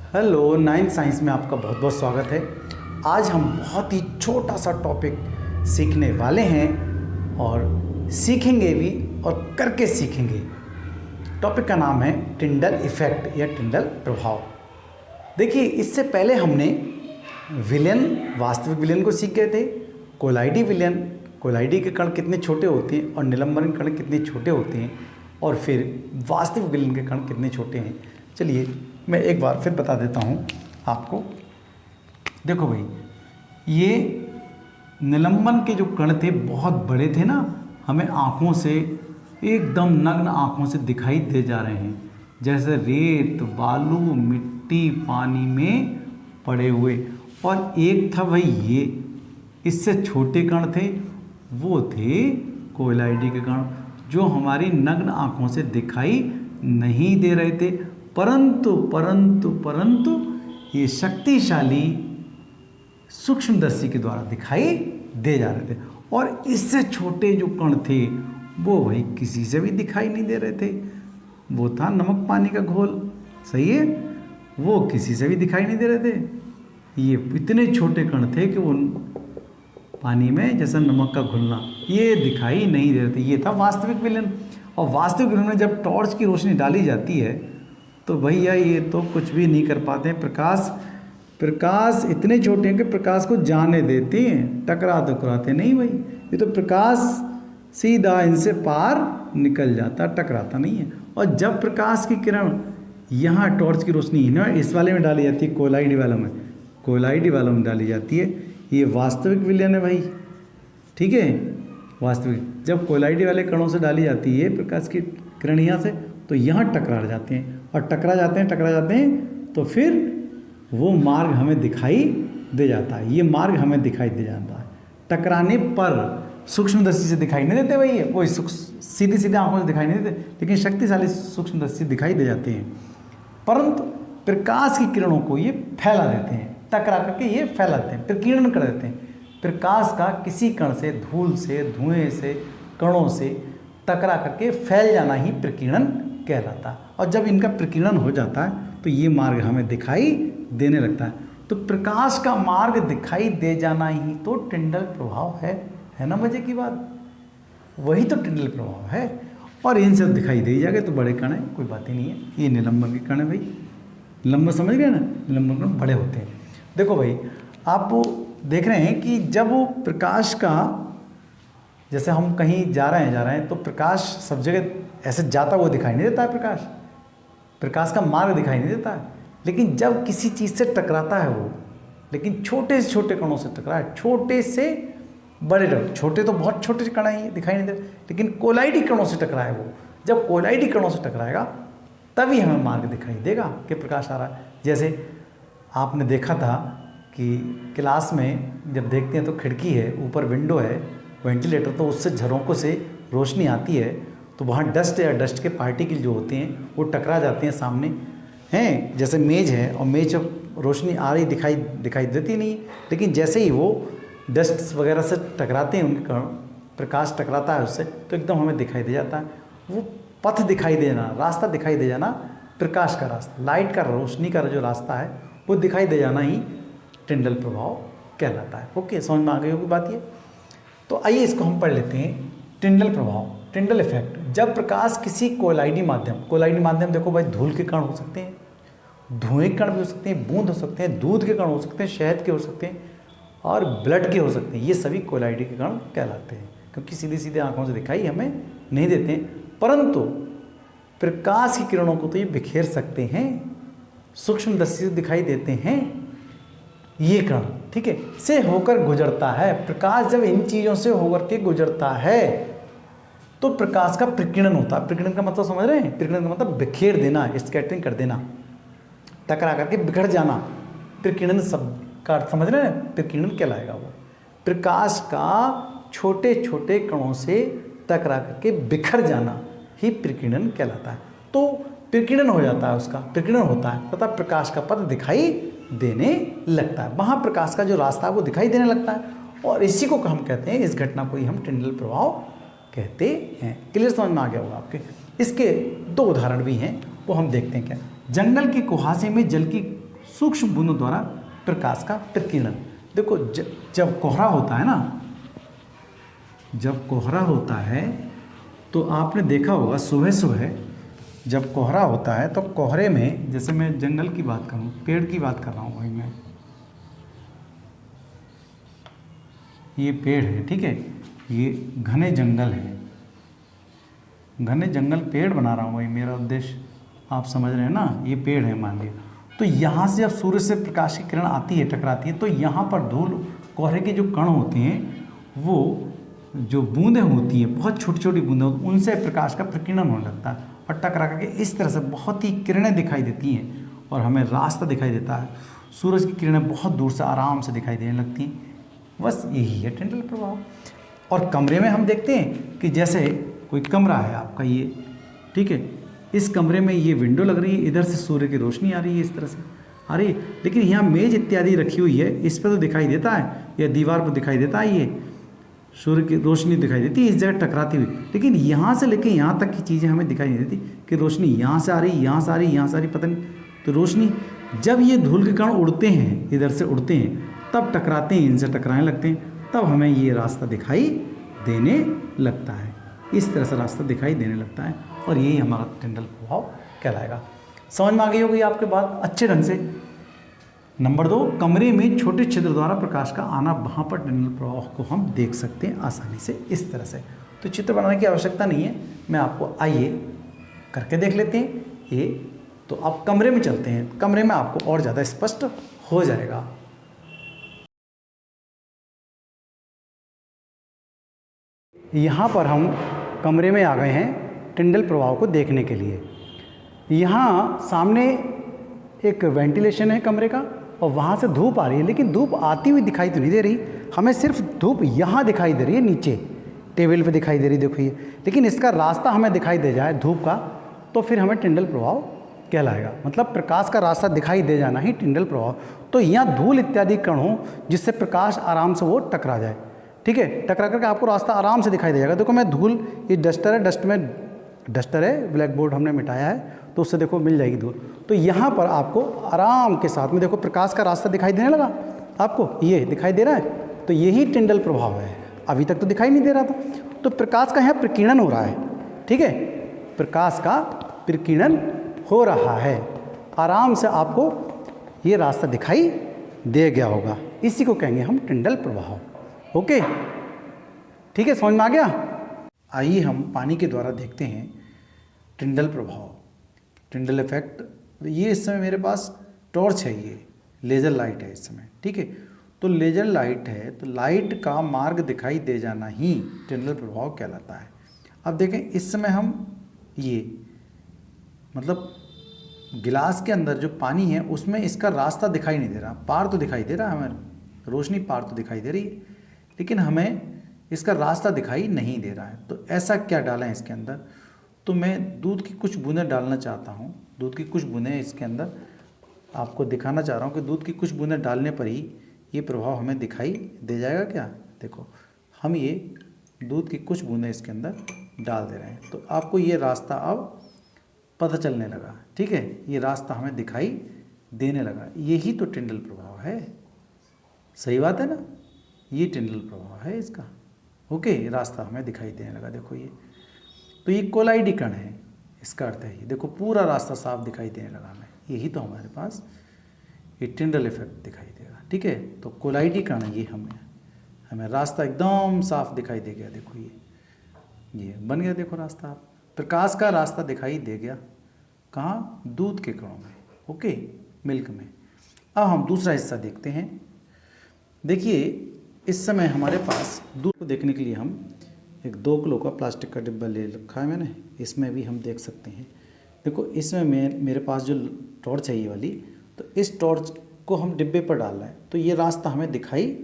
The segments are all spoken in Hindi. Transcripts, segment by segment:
हेलो, नाइन्थ साइंस में आपका बहुत बहुत स्वागत है। आज हम बहुत ही छोटा सा टॉपिक सीखने वाले हैं और सीखेंगे भी और करके सीखेंगे। टॉपिक का नाम है टिंडल इफ़ेक्ट या टिंडल प्रभाव। देखिए, इससे पहले हमने विलयन, वास्तविक विलयन को सीख गए थे। कोलाइडी विलयन, कोलाइडी के कण कितने छोटे होते हैं और निलंबन के कण कितने छोटे होते हैं, और फिर वास्तविक विलयन के कण कितने छोटे हैं। चलिए मैं एक बार फिर बता देता हूँ आपको। देखो भाई, ये निलंबन के जो कण थे बहुत बड़े थे ना, हमें आँखों से एकदम नग्न आँखों से दिखाई दे जा रहे हैं, जैसे रेत, बालू, मिट्टी पानी में पड़े हुए। और एक था भाई ये, इससे छोटे कण थे, वो थे कोलाइडी के कण, जो हमारी नग्न आँखों से दिखाई नहीं दे रहे थे, परंतु परंतु परंतु ये शक्तिशाली सूक्ष्मदर्शी के द्वारा दिखाई दे जा रहे थे। और इससे छोटे जो कण थे वो भाई किसी से भी दिखाई नहीं दे रहे थे। वो था नमक पानी का घोल, सही है, वो किसी से भी दिखाई नहीं दे रहे थे। ये इतने छोटे कण थे कि वो पानी में जैसा नमक का घुलना, ये दिखाई नहीं दे रहे थे। ये था वास्तविक विलयन। और वास्तविक विलयन में जब टॉर्च की रोशनी डाली जाती है तो भैया ये तो कुछ भी नहीं कर पाते हैं। प्रकाश इतने छोटे हैं कि प्रकाश को जाने देते हैं, टकराते नहीं भाई। ये तो प्रकाश सीधा इनसे पार निकल जाता, टकराता नहीं है। और जब प्रकाश की किरण यहाँ टॉर्च की रोशनी इस वाले में डाली जाती है, कोलाइडी वालों में डाली जाती है, ये वास्तविक विलयन है भाई, ठीक है। वास्तविक जब कोलाइडी वाले कणों से डाली जाती है प्रकाश की किरण यहाँ से, तो यहाँ टकरा जाते हैं, और टकरा जाते हैं तो फिर वो मार्ग हमें दिखाई दे जाता है। ये मार्ग हमें दिखाई दे जाता है। टकराने पर सूक्ष्मदर्शी से दिखाई नहीं देते भाई, वो सीधी आंखों से दिखाई नहीं देते, लेकिन शक्तिशाली सूक्ष्मदर्शी दिखाई दे जाते हैं। परंतु प्रकाश की किरणों को ये फैला देते हैं, टकरा करके ये फैला देते हैं, प्रकीर्णन कर देते हैं। प्रकाश का किसी कण से, धूल से, धुएं से, कणों से टकरा करके फैल जाना ही प्रकीर्णन कहलाता है। और जब इनका प्रकीर्णन हो जाता है तो ये मार्ग हमें दिखाई देने लगता है। तो प्रकाश का मार्ग दिखाई दे जाना ही तो टिंडल प्रभाव है ना। मजे की बात, वही तो टिंडल प्रभाव है। और इनसे दिखाई दे जाएगा तो बड़े कण है, कोई बात ही नहीं है। ये निलंबन के कण है भाई, निलंबन समझ गए ना, निलंबन कण बड़े होते हैं। देखो भाई, आप देख रहे हैं कि जब वो प्रकाश का, जैसे हम कहीं जा रहे हैं तो प्रकाश सब जगह ऐसे जाता हुआ दिखाई नहीं देता है। प्रकाश का मार्ग दिखाई नहीं देता है। लेकिन जब किसी चीज़ से टकराता है वो, लेकिन छोटे से छोटे कणों से टकराए, छोटे से बड़े, छोटे तो बहुत छोटे से कण ही दिखाई नहीं देते, लेकिन कोलाइडी कणों से टकराए वो, जब कोलाइडी कणों से टकराएगा तभी हमें मार्ग दिखाई देगा कि प्रकाश आ रहा है। जैसे आपने देखा था कि क्लास में जब देखते हैं तो खिड़की है, ऊपर विंडो है, वेंटिलेटर, तो उससे झरोकों से रोशनी आती है, तो वहाँ डस्ट या डस्ट के पार्टिकल जो होते हैं वो टकरा जाते हैं सामने हैं। जैसे मेज है, और मेज जब रोशनी आ रही दिखाई देती नहीं, लेकिन जैसे ही वो डस्ट वगैरह से टकराते हैं, उनके प्रकाश टकराता है उससे, तो एकदम हमें दिखाई दे जाता है। वो पथ दिखाई दे जाना, रास्ता दिखाई दे जाना, प्रकाश का रास्ता, लाइट का, रोशनी का जो रास्ता है वो दिखाई दे जाना ही टिंडल प्रभाव कहलाता है। ओके, समझ में आ गई होगी बात ये। तो आइए इसको हम पढ़ लेते हैं। टिंडल प्रभाव, टिंडल इफेक्ट। जब प्रकाश किसी कोलाइडी माध्यम देखो भाई, धूल के कण हो सकते हैं, धुएं के कण भी हो सकते हैं, बूंद हो सकते हैं, दूध के कण हो सकते हैं, शहद के हो सकते हैं, और ब्लड के हो सकते हैं। ये सभी कोलाइडी के कण कहलाते हैं, क्योंकि सीधे आंखों से दिखाई हमें नहीं देते हैं। परंतु प्रकाश की किरणों को तो ये बिखेर सकते हैं, सूक्ष्मदर्शी से दिखाई देते हैं ये कण, ठीक है, से होकर गुजरता है। प्रकाश जब इन चीज़ों से होकर के गुजरता है तो प्रकाश का प्रकीर्णन होता है। प्रकीर्णन का मतलब समझ रहे हैं? प्रकीर्णन का मतलब बिखेर देना, स्कैटरिंग कर देना, टकरा करके बिखर जाना। प्रकीर्णन शब्द का अर्थ समझ रहे हैं? प्रकीर्णन कहलाएगा वो। प्रकाश का छोटे छोटे कणों से टकरा करके बिखर जाना ही प्रकीर्णन कहलाता है। तो प्रकीर्णन हो जाता है, उसका प्रकीर्णन होता है तथा प्रकाश का पथ दिखाई देने लगता है। वहाँ प्रकाश का जो रास्ता है वो दिखाई देने लगता है, और इसी को हम कहते हैं, इस घटना को ही हम टिंडल प्रभाव कहते हैं। क्लियर समझ में आ गया होगा आपके। इसके दो उदाहरण भी हैं, वो हम देखते हैं। क्या, जंगल के कुहासे में जल की सूक्ष्म बूंदों द्वारा प्रकाश का प्रकीर्णन। देखो जब कोहरा होता है ना, जब कोहरा होता है तो आपने देखा होगा सुबह सुबह जब कोहरा होता है तो कोहरे में, जैसे मैं जंगल की बात करूँ, पेड़ की बात कर रहा हूँ भाई मैं, ये पेड़ है, ठीक है, ये घने जंगल है, घने जंगल पेड़ बना रहा हूँ भाई, मेरा उद्देश्य आप समझ रहे हैं ना, ये पेड़ है मान लिया। तो यहाँ से जब सूर्य से प्रकाश की किरण आती है, टकराती है, तो यहाँ पर धूल कोहरे के जो कण होते हैं, वो जो बूंदें होती हैं, बहुत छोटी छोटी बूंदें, उनसे प्रकाश का प्रकीर्णन होने लगता है और टकरा करके इस तरह से बहुत ही किरणें दिखाई देती हैं और हमें रास्ता दिखाई देता है। सूरज की किरणें बहुत दूर से आराम से दिखाई देने लगती हैं। बस यही है टिंडल प्रभाव। और कमरे में हम देखते हैं कि जैसे कोई कमरा है आपका ये, ठीक है, इस कमरे में ये विंडो लग रही है, इधर से सूर्य की रोशनी आ रही है, इस तरह से आ रही है, लेकिन यहाँ मेज इत्यादि रखी हुई है, इस पर तो दिखाई देता है, या दीवार पर दिखाई देता है, ये सूर्य की रोशनी दिखाई देती है इस जगह टकराती हुई, लेकिन यहाँ से लेकर यहाँ तक की चीज़ें हमें दिखाई नहीं देती कि रोशनी यहाँ से आ रही, यहाँ से आ रही, यहाँ से आ रही, पता नहीं। तो रोशनी जब ये धूल के कण उड़ते हैं, इधर से उड़ते हैं, तब टकराते हैं, इनसे टकराने लगते हैं, तब हमें ये रास्ता दिखाई देने लगता है। इस तरह से रास्ता दिखाई देने लगता है और यही हमारा टिंडल प्रभाव कहलाएगा। समझ में आ गई होगी आपके बात अच्छे ढंग से। नंबर 2, कमरे में छोटे छिद्र द्वारा प्रकाश का आना, वहाँ पर टिंडल प्रभाव को हम देख सकते हैं आसानी से इस तरह से। तो चित्र बनाने की आवश्यकता नहीं है, मैं आपको आइए करके देख लेते हैं ये। तो अब कमरे में चलते हैं, कमरे में आपको और ज़्यादा स्पष्ट हो जाएगा। यहाँ पर हम कमरे में आ गए हैं टिंडल प्रभाव को देखने के लिए। यहाँ सामने एक वेंटिलेशन है कमरे का और वहाँ से धूप आ रही है, लेकिन धूप आती हुई दिखाई तो नहीं दे रही, हमें सिर्फ धूप यहाँ दिखाई दे रही है, नीचे टेबल पे दिखाई दे रही, देखो ये। लेकिन इसका रास्ता हमें दिखाई दे जाए धूप का, तो फिर हमें टिंडल प्रभाव कहलाएगा। मतलब प्रकाश का रास्ता दिखाई दे जाना ही टिंडल प्रभाव। तो यहाँ धूल इत्यादि कण हो जिससे प्रकाश आराम से वो टकरा जाए, ठीक है, टकरा करके आपको रास्ता आराम से दिखाई दे जाएगा। देखो मैं धूल, ये डस्टर है, डस्टर है, ब्लैक बोर्ड हमने मिटाया है, तो उससे देखो मिल जाएगी धूल। तो यहाँ पर आपको आराम के साथ में देखो प्रकाश का रास्ता दिखाई देने लगा, आपको ये दिखाई दे रहा है, तो यही टिंडल प्रभाव है। अभी तक तो दिखाई नहीं दे रहा था, तो प्रकाश का यहाँ प्रकीर्णन हो रहा है, ठीक है, प्रकाश का प्रकीर्णन हो रहा है, आराम से आपको ये रास्ता दिखाई दे गया होगा, इसी को कहेंगे हम टिंडल प्रभाव। ओके, ठीक है, समझ में आ गया। आइए हम पानी के द्वारा देखते हैं टिंडल प्रभाव, टिंडल इफेक्ट। ये इस समय मेरे पास टॉर्च है, ये लेज़र लाइट है इस समय, ठीक है। तो लेज़र लाइट है, तो लाइट का मार्ग दिखाई दे जाना ही टिंडल प्रभाव कहलाता है। अब देखें इस समय हम ये मतलब गिलास के अंदर जो पानी है उसमें इसका रास्ता दिखाई नहीं दे रहा, पार तो दिखाई दे रहा है, हमें रोशनी पार तो दिखाई दे रही है, लेकिन हमें इसका रास्ता दिखाई नहीं दे रहा है। तो ऐसा क्या डाला है इसके अंदर, तो मैं दूध की कुछ बूंदें डालना चाहता हूँ, दूध की कुछ बूंदें इसके अंदर आपको दिखाना चाह रहा हूँ कि दूध की कुछ बूंदें डालने पर ही ये प्रभाव हमें दिखाई दे जाएगा क्या। देखो हम ये दूध की कुछ बूंदें इसके अंदर डाल दे रहे हैं, तो आपको ये रास्ता अब पता चलने लगा, ठीक है, ये रास्ता हमें दिखाई देने लगा। यही तो टिंडल प्रभाव है, सही बात है ना, ये टिंडल प्रभाव है इसका। ओके, रास्ता हमें दिखाई देने लगा, देखो ये, तो ये कोलाइडी कण है, इसका अर्थ है ये देखो पूरा रास्ता साफ दिखाई देने लगा हमें, यही तो हमारे पास ये टिंडल इफेक्ट दिखाई देगा, ठीक है। तो कोलाइडी कण ये हमें रास्ता एकदम साफ दिखाई दे गया, देखो ये बन गया, देखो रास्ता, प्रकाश का रास्ता दिखाई दे गया, कहाँ, दूध के कणों में, ओके, मिल्क में। अब हम दूसरा हिस्सा देखते हैं। देखिए इस समय हमारे पास दूध को देखने के लिए हम एक 2 किलो का प्लास्टिक का डिब्बा ले रखा है मैंने, इसमें भी हम देख सकते हैं। देखो इसमें मेरे पास जो टॉर्च है ये वाली, तो इस टॉर्च को हम डिब्बे पर डाल रहे हैं, तो ये रास्ता हमें दिखाई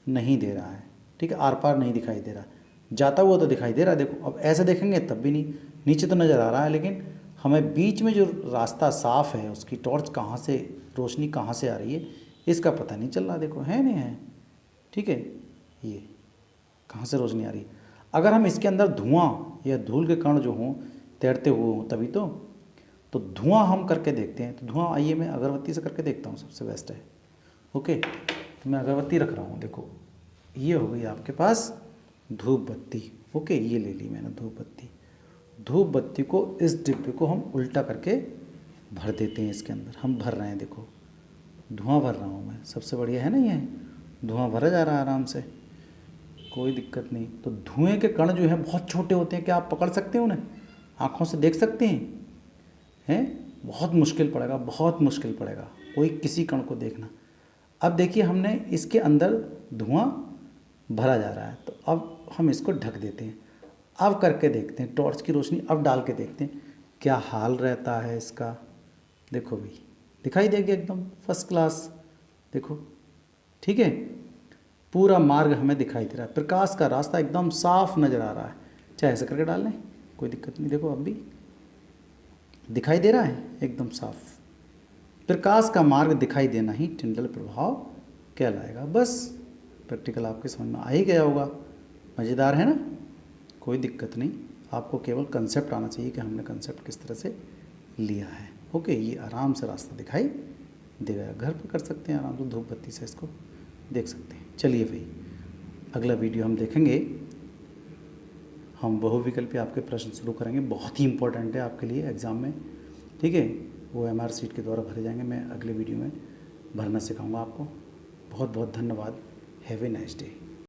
नहीं दे रहा है, ठीक है, आर पार नहीं दिखाई दे रहा, जाता हुआ तो दिखाई दे रहा है। देखो अब ऐसे देखेंगे तब भी नहीं, नीचे तो नज़र आ रहा है, लेकिन हमें बीच में जो रास्ता साफ़ है उसकी टॉर्च कहाँ से, रोशनी कहाँ से आ रही है इसका पता नहीं चल रहा, देखो है नहीं है, ठीक है, ये कहाँ से रोशनी आ रही है। अगर हम इसके अंदर धुआं या धूल के कण जो हों तैरते हुए हों तभी तो तो धुआं हम करके देखते हैं। तो धुआं आइए मैं अगरबत्ती से करके देखता हूँ, सबसे बेस्ट है। ओके, तो मैं अगरबत्ती रख रहा हूँ। देखो ये हो गई आपके पास धूप बत्ती। ओके, ये ले ली मैंने धूप बत्ती। धूप बत्ती को इस डिब्बे को हम उल्टा करके भर देते हैं इसके अंदर। हम भर रहे हैं, देखो धुआं भर रहा हूँ मैं। सबसे बढ़िया है ना, ये धुआं भरा जा रहा है आराम से, कोई दिक्कत नहीं। तो धुएं के कण जो हैं बहुत छोटे होते हैं। क्या आप पकड़ सकते हैं उन्हें, आँखों से देख सकते हैं? बहुत मुश्किल पड़ेगा, बहुत मुश्किल पड़ेगा कोई किसी कण को देखना। अब देखिए हमने इसके अंदर धुआं भरा जा रहा है, तो अब हम इसको ढक देते हैं। अब करके देखते हैं, टॉर्च की रोशनी अब डाल के देखते हैं क्या हाल रहता है इसका। देखो भाई, दिखाई देगी एकदम फर्स्ट क्लास। देखो ठीक है, पूरा मार्ग हमें दिखाई दे रहा है, प्रकाश का रास्ता एकदम साफ नज़र आ रहा है। चाहे ऐसे करके डाल लें, कोई दिक्कत नहीं। देखो अब भी दिखाई दे रहा है एकदम साफ। प्रकाश का मार्ग दिखाई देना ही टिंडल प्रभाव कहलाएगा। बस प्रैक्टिकल आपके समझ में आ ही गया होगा। मज़ेदार है ना, कोई दिक्कत नहीं। आपको केवल कंसेप्ट आना चाहिए कि हमने कंसेप्ट किस तरह से लिया है। ओके, ये आराम से रास्ता दिखाई देगा। घर पे कर सकते हैं आराम से, धूप बत्ती से इसको देख सकते हैं। चलिए भाई, अगला वीडियो हम देखेंगे, हम बहुविकल्पी आपके प्रश्न शुरू करेंगे। बहुत ही इंपॉर्टेंट है आपके लिए एग्ज़ाम में, ठीक है। वो MR सीट के द्वारा भरे जाएंगे। मैं अगले वीडियो में भरना सिखाऊंगा आपको। बहुत बहुत धन्यवाद। Have a nice day.